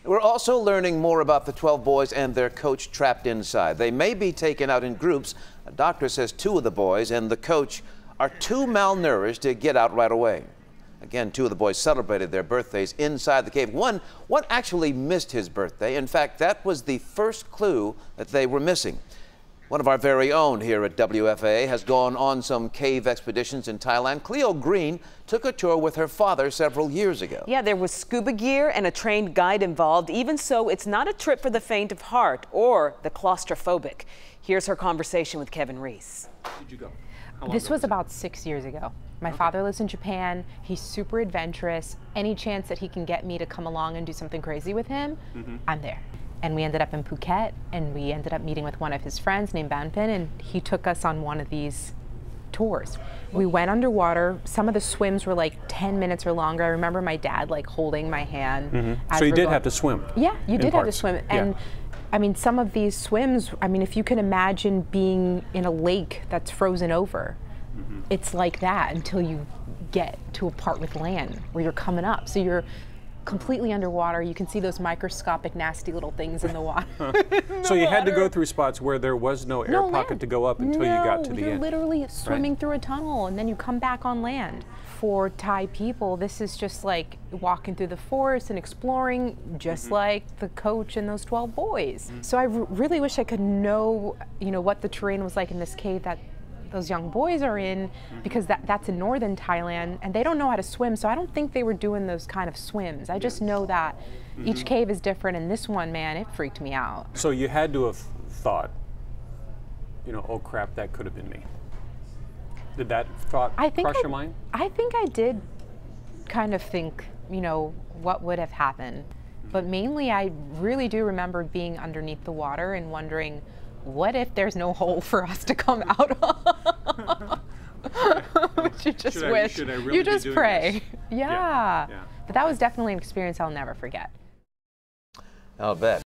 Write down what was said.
We're also learning more about the 12 boys and their coach trapped inside. They may be taken out in groups. A doctor says 2 of the boys and the coach are too malnourished to get out right away. Again, 2 of the boys celebrated their birthdays inside the cave. One actually missed his birthday. In fact, that was the first clue that they were missing. One of our very own here at WFAA has gone on some cave expeditions in Thailand. Cleo Green took a tour with her father several years ago. Yeah, there was scuba gear and a trained guide involved. Even so, it's not a trip for the faint of heart or the claustrophobic. Here's her conversation with Kevin Reese. Did you go? This was about 6 years ago. My father lives in Japan. He's super adventurous. Any chance that he can get me to come along and do something crazy with him, I'm there. And we ended up in Phuket, and we ended up meeting with one of his friends named Banpin, and he took us on one of these tours. We went underwater. Some of the swims were like 10 minutes or longer. I remember my dad like holding my hand. So you did have to swim? Yeah, you did have to swim. And I mean, some of these swims, I mean, if you can imagine being in a lake that's frozen over, it's like that until you get to a part with land where you're coming up. So you're completely underwater. You can see those microscopic, nasty little things in the water. So you had to go through spots where there was no air pocket to go up until you got to the end. You're literally swimming through a tunnel, and then you come back on land. For Thai people, this is just like walking through the forest and exploring, just like the coach and those 12 boys. So I really wish I could know, what the terrain was like in this cave that those young boys are in, because that's in northern Thailand, and they don't know how to swim, so I don't think they were doing those kind of swims. I just know that each cave is different, and this one, man, it freaked me out. So you had to have thought, oh crap, that could have been me. Did that thought cross your mind? I think I did kind of think, what would have happened. But mainly I really do remember being underneath the water and wondering, what if there's no hole for us to come out of? You just wish. You just pray. Yeah. But that was definitely an experience I'll never forget. I'll bet.